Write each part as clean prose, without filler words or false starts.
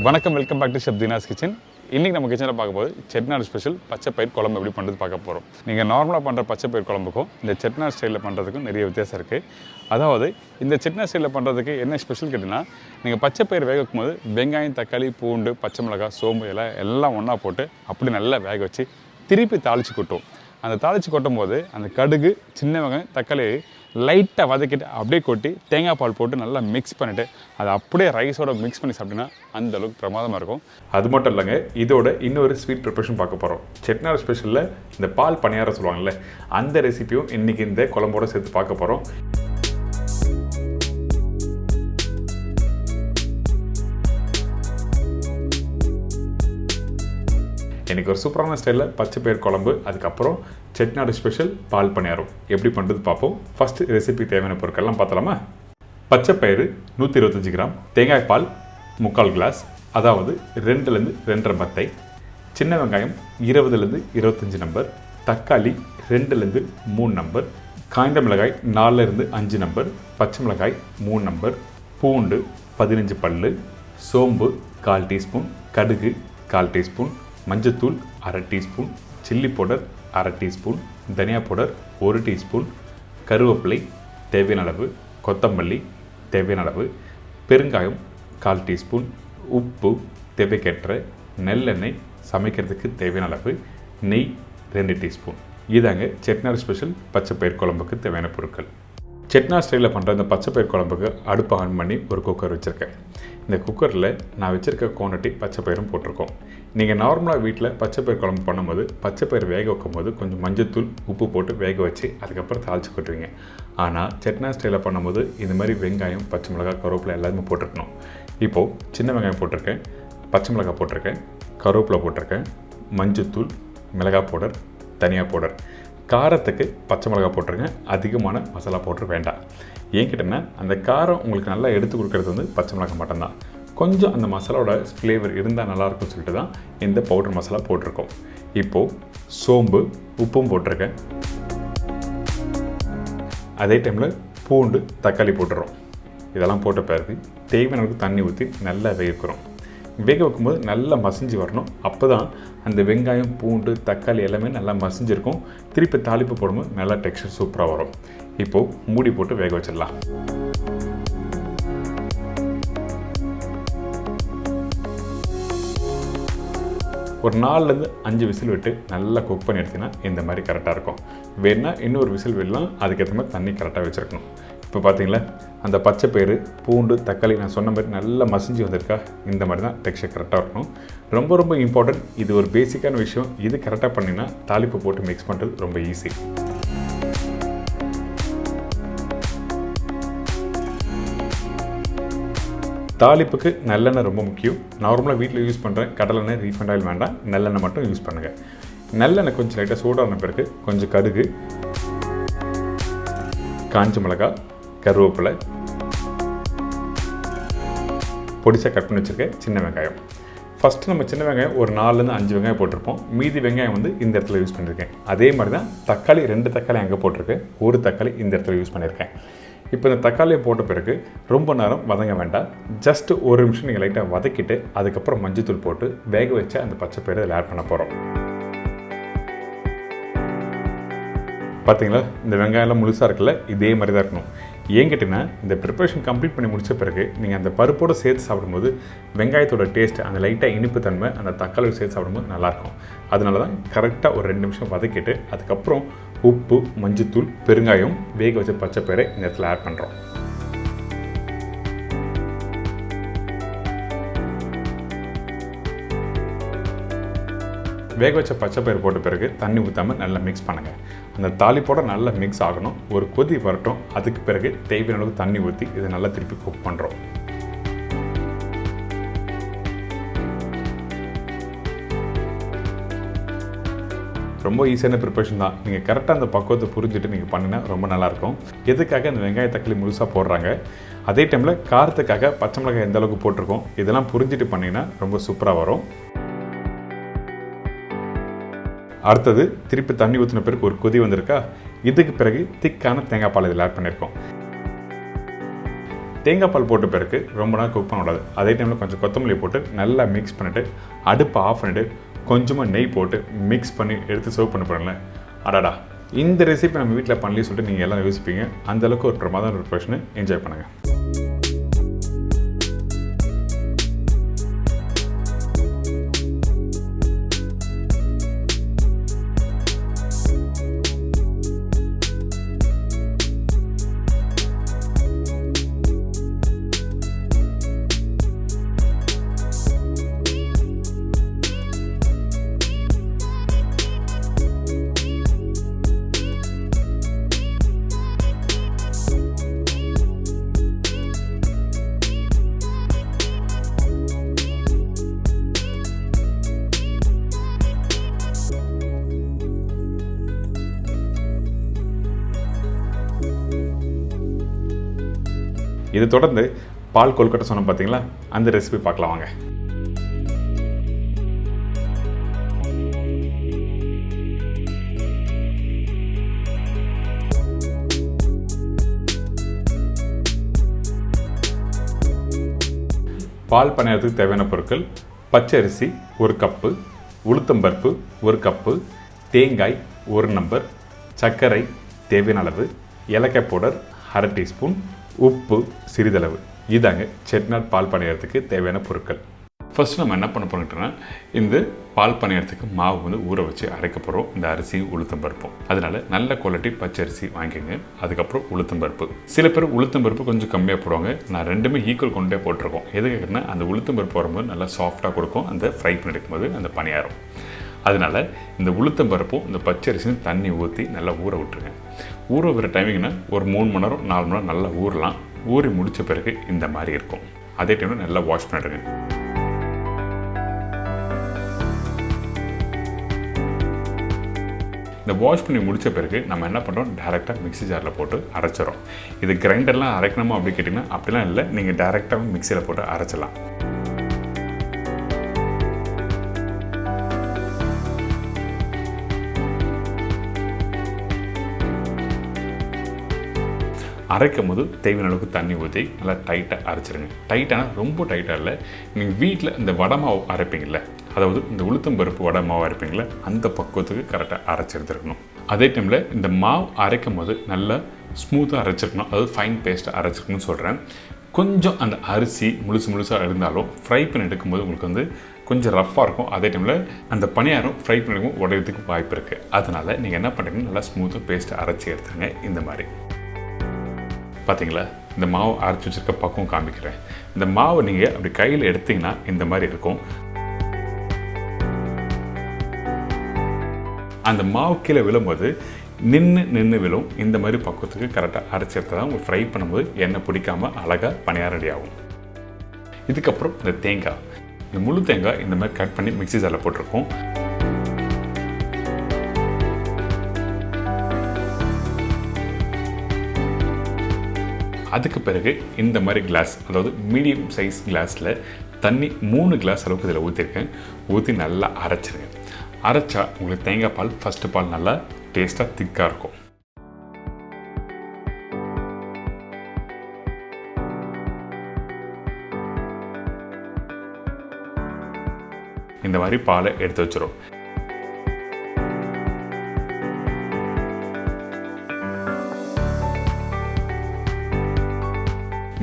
வணக்கம், welcome back to chef Deena's kitchen. இன்றைக்கி நம்ம கிச்சனில் பார்க்க போது செட்டிநாடு ஸ்பெஷல் பச்சை பயிர் குழம்பு எப்படி பண்ணுறது பார்க்க போகிறோம். நீங்கள் நார்மலாக பண்ணுற பச்சை பயிர் குழம்புக்கும் இந்த செட்டிநாடு ஸ்டைலில் பண்ணுறதுக்கும் நிறைய வித்தியாசம் இருக்குது. அதாவது இந்த செட்டிநாடு ஸ்டைலில் பண்ணுறதுக்கு என்ன ஸ்பெஷல் கேட்டிங்கன்னா, நீங்கள் பச்சை பயிர் வேக வைக்கும் போது வெங்காயம், தக்காளி, பூண்டு, பச்சை மிளகாய், சோம்பு எல்லாம் ஒன்றா போட்டு அப்படி நல்லா வேக வச்சு திருப்பி தாளித்து கொட்டும். அந்த தாளித்து கொட்டும் போது அந்த கடுகு, சின்ன வெங்காயம், தக்காளி லைட்டாக வதக்கிட்டு அப்படியே கொட்டி தேங்காய் பால் போட்டு நல்லா மிக்ஸ் பண்ணிவிட்டு அதை அப்படியே ரைஸோட மிக்ஸ் பண்ணி சாப்பிட்டீங்கன்னா அந்தளவுக்கு பிரமாதமாக இருக்கும். அது மட்டும் இல்லைங்க, இதோட இன்னொரு ஸ்வீட் ப்ரிப்பரேஷன் பார்க்க போகிறோம். செட்டிநாடு ஸ்பெஷலில் இந்த பால் பனியாரம் சொல்லுவாங்கள்ல, அந்த ரெசிபியும் இன்றைக்கி இந்த குழம்போடு சேர்த்து பார்க்க போகிறோம். இன்றைக்கி ஒரு சூப்பரான ஸ்டைலில் பச்சை பயிர் குழம்பு, அதுக்கப்புறம் செட்டிநாடு ஸ்பெஷல் பால் பனியாரம் எப்படி பண்ணுறது பார்ப்போம். ஃபஸ்ட்டு ரெசிபி தேவையான பொருட்கள்லாம் பார்த்தலாமா? பச்சை பயிறு 125 கிராம், தேங்காய் பால் 3/4 கிளாஸ், அதாவது 2லேருந்து 2.5 மத்தை, சின்ன வெங்காயம் 20லேருந்து 25 நம்பர், தக்காளி 2லேருந்து 3 நம்பர், காய்ந்த மிளகாய் 4லேருந்து 5 நம்பர், பச்சை மிளகாய் 3 நம்பர், பூண்டு 15 பல்லு, சோம்பு 1/4 டீஸ்பூன், கடுகு 1/4 டீஸ்பூன், மஞ்சத்தூள் 1/2 டீஸ்பூன், சில்லி பவுடர் 1/2 டீஸ்பூன், தனியா பவுடர் 1 டீஸ்பூன், கருவேப்பிலை தேவையான அளவு, கொத்தமல்லி தேவையான அளவு, பெருங்காயம் 1/4 டீஸ்பூன், உப்பு தேவைக்கேற்ற, நெல்லெண்ணெய் சமைக்கிறதுக்கு தேவையான அளவு, நெய் 2 டீஸ்பூன். இதாங்க செட்டிநாடு ஸ்பெஷல் பச்சை பயிர் குழம்புக்கு தேவையான பொருட்கள். செட்டிநாடு ஸ்டைலில் பண்ணுற இந்த பச்சை பயிர் குழம்புக்கு அடுப்பு ஆன் பண்ணி ஒரு குக்கர் வச்சுருக்கேன். இந்த குக்கரில் நான் வச்சுருக்க குவான்டிட்டி பச்சை பயிரும் போட்டிருக்கோம். நீங்கள் நார்மலாக வீட்டில் பச்சை பயிர் குழம்பு பண்ணும்போது பச்சை பயிர் வேக வைக்கும் போது கொஞ்சம் மஞ்சத்தூள், உப்பு போட்டு வேக வச்சு அதுக்கப்புறம் தாளித்து கொட்டுவீங்க. ஆனால் செட்டிநாடு ஸ்டைலில் பண்ணும்போது இந்த மாதிரி வெங்காயம், பச்சை மிளகாய், கருவேப்பிலை எல்லாமே போட்டிருக்கணும். இப்போது சின்ன வெங்காயம் போட்டிருக்கேன், பச்சை மிளகாய் போட்டிருக்கேன், கருவேப்பிலை போட்டிருக்கேன், மஞ்சத்தூள், மிளகாய் பவுடர், தனியா பவுடர். காரத்துக்கு பச்சை மிளகாய் போட்டிருக்கேன், அதிகமான மசாலா பவுடர் வேண்டாம். ஏன் கேட்டேன்னா, அந்த காரம் உங்களுக்கு நல்லா எடுத்து கொடுக்குறது வந்து பச்சை மிளகாய் மட்டும்தான். கொஞ்சம் அந்த மசாலாவோட ஃப்ளேவர் இருந்தால் நல்லாயிருக்கும்னு சொல்லிட்டு தான் இந்த பவுடர் மசாலா போட்டிருக்கோம். இப்போது சோம்பு, உப்பும் போட்டிருக்கேன். அதே டைமில் பூண்டு, தக்காளி போட்டுறோம். இதெல்லாம் போட்ட பிறகு தேவையான அளவுக்கு தண்ணி ஊற்றி நல்லா வேகிறோம். வேக வைக்கும்போது நல்லா மசிஞ்சு வரணும். அப்போ தான் அந்த வெங்காயம், பூண்டு, தக்காளி எல்லாமே நல்லா மசிஞ்சிருக்கும். திருப்பி தாளிப்பு போடும்போது நல்லா டெக்ஸ்சர் சூப்பராக வரும். இப்போது மூடி போட்டு வேக வச்சிடலாம். ஒரு 4லேருந்து 5 விசில் விட்டு நல்லா குக் பண்ணி எடுத்திங்கன்னா இந்த மாதிரி கரெக்டாக இருக்கும். வேணால் இன்னொரு விசில் விடலாம், அதுக்கேற்ற மாதிரி தண்ணி கரெக்டாக வச்சுருக்கணும். இப்போ பார்த்தீங்களா, அந்த பச்சை பயிறு, பூண்டு, தக்காளி நான் சொன்ன மாதிரி நல்லா மசிஞ்சு வந்திருக்கா. இந்த மாதிரி தான் டெக்ஸ்சர் கரெக்டாக இருக்கணும். ரொம்ப ரொம்ப இம்பார்ட்டன்ட். இது ஒரு பேசிக்கான விஷயம். இது கரெக்டாக பண்ணிங்கன்னா தாளிப்பு போட்டு மிக்ஸ் பண்ணுறது ரொம்ப ஈஸி. தாளிப்புக்கு நல்லெண்ணெய் ரொம்ப முக்கியம். நார்மலாக வீட்டில் யூஸ் பண்ணுறேன் கடலெண்ணெய், ரீஃபைண்ட் ஆயில் வேண்டாம், நல்லெண்ணெய் மட்டும் யூஸ் பண்ணுங்கள். நல்லெண்ணெய் கொஞ்சம் லைட்டாக சூடான பிறகு கொஞ்சம் கடுகு, காஞ்ச மிளகாய், கருவேப்பிலை, பொடிசாக கட் பண்ணி வச்சுருக்கேன் சின்ன வெங்காயம். ஃபஸ்ட்டு நம்ம சின்ன வெங்காயம் ஒரு 4லேருந்து 5 வெங்காயம் போட்டிருப்போம். மீதி வெங்காயம் வந்து இந்த இடத்துல யூஸ் பண்ணியிருக்கேன். அதே மாதிரி தான் தக்காளி 2 தக்காளி அங்கே போட்டிருக்கேன், 1 தக்காளி இந்த இடத்துல யூஸ் பண்ணியிருக்கேன். இப்போ இந்த தக்காளியை போட்ட பிறகு ரொம்ப நேரம் வதங்க வேண்டாம். ஜஸ்ட் 1 நிமிஷம் நீங்கள் லைட்டாக வதக்கிட்டு அதுக்கப்புறம் மஞ்சத்தூள் போட்டு வேக வச்ச அந்த பச்சை பயிரை அதில் ஆட் பண்ண போகிறோம். பார்த்தீங்களா, இந்த வெங்காயம்லாம் முழுசாக இருக்குல்ல, இதே மாதிரி தான் இருக்கணும். ஏன் கேட்டிங்கன்னா, இந்த ப்ரிப்பரேஷன் கம்ப்ளீட் பண்ணி முடித்த பிறகு நீங்கள் அந்த பருப்போடு சேர்த்து சாப்பிடும்போது வெங்காயத்தோட டேஸ்ட், அந்த லைட்டாக இனிப்பு தன்மை அந்த தக்காளியோடு சேர்த்து சாப்பிடும்போது நல்லாயிருக்கும். அதனால தான் கரெக்டாக ஒரு 2 நிமிஷம் வதக்கிட்டு அதுக்கப்புறம் உப்பு, மஞ்சத்தூள், பெருங்காயம், வேக வச்ச பச்சை பயிரை இந்த இடத்துல ஆட் பண்ணுறோம். வேக வச்ச பச்சை பயிர் போட்ட பிறகு தண்ணி ஊற்றாமல் நல்லா மிக்ஸ் பண்ணுங்கள். அந்த தாளிப்போட நல்லா மிக்ஸ் ஆகணும். ஒரு கொதி வரட்டும். அதுக்கு பிறகு தேவையான அளவுக்கு தண்ணி ஊற்றி இதை நல்லா திருப்பி குக் பண்ணுறோம். ரொம்ப ஈஸியான ப்ரிப்பரேஷன் தான். நீங்கள் கரெக்டாக அந்த பக்குவத்தை புரிஞ்சுட்டு நீங்கள் பண்ணினா ரொம்ப நல்லாயிருக்கும். எதுக்காக அந்த வெங்காய தக்காளி முழுசாக போடுறாங்க, அதே டைமில் காரத்துக்காக பச்சை மிளகாய் எந்த அளவுக்கு போட்டிருக்கோம், இதெல்லாம் புரிஞ்சுட்டு பண்ணிங்கன்னா ரொம்ப சூப்பராக வரும். அடுத்தது திருப்பி தண்ணி ஊற்றின பிறகு ஒரு கொதி வந்திருக்கா. இதுக்கு பிறகு திக்கான தேங்காய் பால் இதில் ஆட் பண்ணியிருக்கோம். தேங்காய் பால் போட்ட பிறகு ரொம்ப நேரம் குக் பண்ணக்கூடாது. அதே டைமில் கொஞ்சம் கொத்தமல்லி போட்டு நல்லா மிக்ஸ் பண்ணிவிட்டு அடுப்பை ஆஃப் பண்ணிவிட்டு கொஞ்சமாக நெய் போட்டு மிக்ஸ் பண்ணி எடுத்து சர்வ் பண்ண போகிறேன்ல, அடாடா இந்த ரெசிபி நம்ம வீட்டில் பண்ணலி சொல்லிட்டு நீங்கள் எல்லாம் யோசிப்பீங்க. அந்தளவுக்கு ஒரு பிரமாதம் ஒரு ப்ரொஃபஷனை என்ஜாய் பண்ணுங்கள். இது தொடர்ந்து பால் கொல்கட்டை சொன்னோம் பார்த்தீங்களா, அந்த ரெசிபி பார்க்கலாம் வாங்க. பால் பணியாரத்துக்கு தேவையான பொருட்கள்: பச்சரிசி 1 கப்பு, உளுத்தம்பருப்பு 1 கப்பு, தேங்காய் 1 நம்பர், சர்க்கரை தேவையான அளவு, ஏலக்காய் பவுடர் 1/2 டீஸ்பூன், உப்பு சிறிதளவு. இதாங்க செட்டிநாட் பால் பணியாரத்துக்கு தேவையான பொருட்கள். ஃபர்ஸ்ட் நம்ம என்ன பண்ண போகிறோம்னா, இந்த பால் பணியாரத்துக்கு மாவு வந்து ஊற வச்சு அரைக்க போகிறோம். இந்த அரிசி உளுத்தம்பருப்பும், அதனால நல்ல குவாலிட்டி பச்சரிசி வாங்கிக்கோங்க. அதுக்கப்புறம் உளுத்தம்பருப்பு. சில பேர் உளுத்தம்பருப்பு கொஞ்சம் கம்மியாக போடுவாங்க. நான் ரெண்டுமே ஈக்குவல் கொண்டே போட்டிருக்கோம். எதுக்குன்னா அந்த உளுத்தம்பருப்பு வரும்போது நல்லா சாஃப்டாக கொடுக்கும் அந்த ஃப்ரை பண்ணி எடுக்கும்போது அந்த பணியாரம். அதனால் இந்த உளுத்தம்பருப்பும் இந்த பச்சரிசியும் தண்ணி ஊற்றி நல்லா ஊற விட்டுருங்க. ஊற விடுற டைமிங்னா ஒரு 3 மணி நேரம் 4 மணி நேரம் நல்லா ஊறலாம். ஊறி முடித்த பிறகு இந்த மாதிரி இருக்கும். அதே டைமில் நல்லா வாஷ் பண்ணிடுங்க. இந்த வாஷ் பண்ணி முடித்த பிறகு நம்ம என்ன பண்ணுறோம், டேரெக்டாக மிக்ஸி ஜாரில் போட்டு அரைச்சிடறோம். இது கிரைண்டர்லாம் அரைக்கணுமா அப்படி கேட்டிங்கன்னா அப்படிலாம் இல்லை, நீங்கள் டேரெக்டாக மிக்சியில் போட்டு அரைச்சிடலாம். அரைக்கும் போது தேவையான அளவுக்கு தண்ணி ஊற்றி நல்லா டைட்டாக அரைச்சிடுங்க. டைட்டானா ரொம்ப டைட்டாக இல்லை. நீங்கள் வீட்டில் இந்த வடை மாவு அரைப்பீங்கள்ல, அதாவது இந்த உளுத்தம்பருப்பு வடை மாவு அரைப்பீங்களே, அந்த பக்குவத்துக்கு கரெக்டாக அரைச்சி எடுத்துருக்கணும். அதே டைமில் இந்த மாவு அரைக்கும் போது நல்லா ஸ்மூத்தாக அரைச்சிருக்கணும், அதாவது ஃபைன் பேஸ்ட்டாக அரைச்சிருக்கணும்னு சொல்கிறேன். கொஞ்சம் அந்த அரிசி முழுசாக இருந்தாலும் ஃப்ரை பண்ணி எடுக்கும்போது உங்களுக்கு வந்து கொஞ்சம் ரஃப்பாக இருக்கும். அதே டைமில் அந்த பணியாரம் ஃப்ரை பண்ணிக்கும் உடையறதுக்கு வாய்ப்பு இருக்குது. அதனால் நீங்கள் என்ன பண்ணுறீங்கன்னா நல்லா ஸ்மூத்தாக பேஸ்ட்டை அரைச்சி எடுத்துருங்க. இந்த மாதிரி பார்த்தீங்களா, இந்த மாவு அரைச்சி வச்சுருக்க பக்கம் காமிக்கிறேன். இந்த மாவை நீங்கள் அப்படி கையில் எடுத்திங்கன்னா இந்த மாதிரி இருக்கும். அந்த மாவு கீழே விழும்போது நின்று விழும். இந்த மாதிரி பக்குவத்துக்கு கரெக்டாக அரைச்சி எடுத்தால் தான் உங்களுக்கு ஃப்ரை பண்ணும்போது எண்ணெய் பிடிக்காமல் அழகாக பணியாரம் ரெடி ஆகும். இதுக்கப்புறம் இந்த தேங்காய், இந்த முழு தேங்காய் இந்த மாதிரி கட் பண்ணி மிக்ஸி ஜாரில் போட்டிருக்கோம். அதுக்கு பிறகு இந்த மாதிரி கிளாஸ், அதாவது மீடியம் சைஸ் கிளாஸில் தண்ணி 3 கிளாஸ் அளவுக்கு இதில் ஊற்றிருக்கேன். ஊற்றி நல்லா அரைச்சிருங்க. அரைச்சா உங்களுக்கு தேங்காய் பால் ஃபஸ்ட்டு பால் நல்லா டேஸ்ட்டாக திக்காக இருக்கும். இந்த மாதிரி பாலை எடுத்து வச்சிரும்.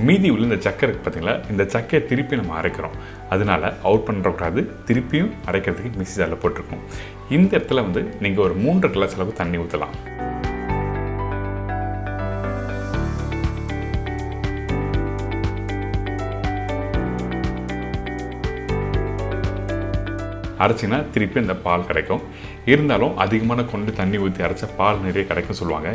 மீதி உள்ள இந்த சக்கரை இருக்குது பார்த்தீங்களா, இந்த சக்கையை திருப்பி நம்ம அரைக்கிறோம். அதனால அவுட் பண்ணுறக்கூடாது, திருப்பியும் அரைக்கிறதுக்கு மிக்ஸி ஜாரில் போட்டிருக்கோம். இந்த இடத்துல வந்து நீங்கள் ஒரு 3 கிளாஸ் அளவுக்கு தண்ணி ஊற்றலாம். அரைச்சிங்கன்னா திருப்பி அந்த பால் கிடைக்கும். இருந்தாலும் அதிகமான கொண்டு தண்ணி ஊற்றி அரைச்சா பால் நிறைய கிடைக்கும் சொல்லுவாங்க.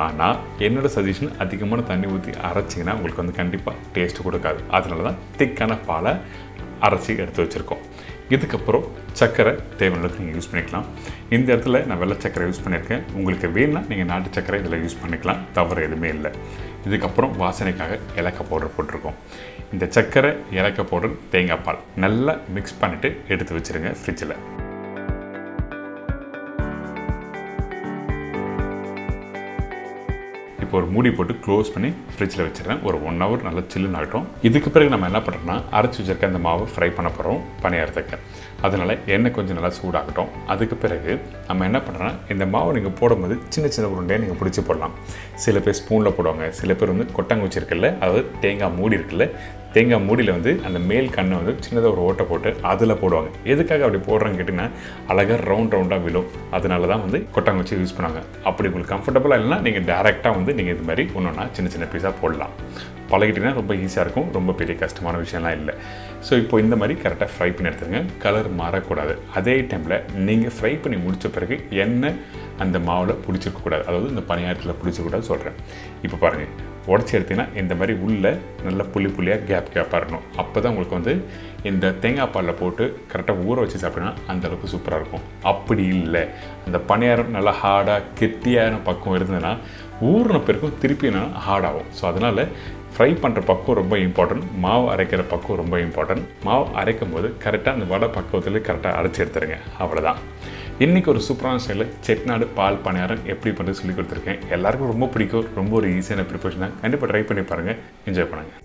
ஆனால் என்னோட சஜஷன் அதிகமான தண்ணி ஊற்றி அரைச்சிங்கன்னா உங்களுக்கு வந்து கண்டிப்பாக டேஸ்ட்டு கொடுக்காது. அதனால தான் திக்கான பாலை அரைச்சி எடுத்து வச்சுருக்கோம். இதுக்கப்புறம் சர்க்கரை தேவையான அளவுக்கு நீங்கள் யூஸ் பண்ணிக்கலாம். இந்த இடத்துல நான் வெள்ளை சர்க்கரை யூஸ் பண்ணியிருக்கேன். உங்களுக்கு வேணும்னா நீங்கள் நாட்டு சர்க்கரை இதில் யூஸ் பண்ணிக்கலாம், தவறு எதுவுமே இல்லை. இதுக்கப்புறம் வாசனைக்காக ஏலக்காய் பவுடர் போட்டிருக்கோம். இந்த சர்க்கரை, ஏலக்காய் பவுடர், தேங்காய் பால் நல்லா மிக்ஸ் பண்ணிவிட்டு எடுத்து வச்சுருங்க ஃப்ரிட்ஜில். இப்போ இப்போ ஒரு மூடி போட்டு க்ளோஸ் பண்ணி ஃப்ரிட்ஜில் வச்சுருவேன். ஒரு 1 hour நல்லா சில்லுன்னு ஆகட்டும். இதுக்கு பிறகு நம்ம என்ன பண்ணுறோம்னா அரைச்சி வச்சிருக்க அந்த மாவை ஃப்ரை பண்ண போகிறோம் பணியாரத்துக்கு. அதனால் எண்ணெய் கொஞ்சம் நல்லா சூடாகட்டும். அதுக்கு பிறகு நம்ம என்ன பண்ணுறோன்னா இந்த மாவை நீங்கள் போடும்போது சின்ன சின்ன உருண்டையாக நீங்கள் பிடிச்சி போடலாம். சில பேர் ஸ்பூனில் போடுவாங்க, சில பேர் வந்து கொட்டாங்குச்சி இருக்குல்ல, அதாவது தேங்காய் மூடி இருக்குல்ல, தேங்காய் மூடியில் வந்து அந்த மேல் கண்ணை வந்து சின்னதாக ஒரு ஓட்டை போட்டு அதில் போடுவாங்க. எதுக்காக அப்படி போடுறான்னு கேட்டிங்கன்னா அழகாக ரவுண்டாக விழும். அதனால தான் வந்து கொட்டாங்குச்சி யூஸ் பண்ணாங்க. அப்படி உங்களுக்கு கம்ஃபர்டபுளாக இல்லைன்னா நீங்கள் டேரெக்டாக வந்து நீங்கள் இது மாதிரி ஒன்றா சின்ன சின்ன பீஸாக போடலாம். பழகிட்டிங்கன்னா ரொம்ப ஈஸியாக இருக்கும். ரொம்ப பெரிய கஷ்டமான விஷயம்லாம் இல்லை. ஸோ இப்போ இந்த மாதிரி கரெக்டாக ஃப்ரை பண்ணி எடுத்துங்க. கலர் மாறக்கூடாது. அதே டைமில் நீங்கள் ஃப்ரை பண்ணி முடித்த பிறகு எண்ணெய் அந்த மாவில் பிடிச்சிருக்கக்கூடாது, அதாவது இந்த பணியாரத்தில் பிடிச்சிருக்கூடாது சொல்கிறேன். இப்போ பாருங்கள், உடச்சி எடுத்திங்கன்னா இந்த மாதிரி உள்ளே நல்லா புள்ளியாக கேப்பாக இருக்கணும். அப்போ தான் உங்களுக்கு வந்து இந்த தேங்காய் பாலில் போட்டு கரெக்டாக ஊற வச்சு சாப்பிட்டீங்கன்னா அந்தளவுக்கு சூப்பராக இருக்கும். அப்படி இல்லை, அந்த பணியாரம் நல்லா ஹார்டாக கெட்டியான பக்கம் இருந்ததுன்னா ஊறின பிறக்கும் திருப்பி நான் ஹார்டாகும். ஸோ அதனால் ஃப்ரை பண்ணுற பக்கம் ரொம்ப இம்பார்ட்டன்ட். மாவு அரைக்கிற பக்கம் ரொம்ப இம்பார்ட்டன்ட். மாவு அரைக்கும் போது கரெக்டாக அந்த வடை பக்குவத்தில் கரெக்டாக அரைச்சி எடுத்துருங்க. அவ்வளோதான். இன்றைக்கி ஒரு சூப்பரான ஸ்டைலில் செட்டிநாடு பால் பணியாரம் எப்படி பண்ணுறது சொல்லி கொடுத்துருக்கேன். எல்லாருக்கும் ரொம்ப பிடிக்கும். ரொம்ப ஒரு ஈஸியான ப்ரிப்பரேஷன் தான். கண்டிப்பாக ட்ரை பண்ணி பாருங்கள், என்ஜாய் பண்ணுங்கள்.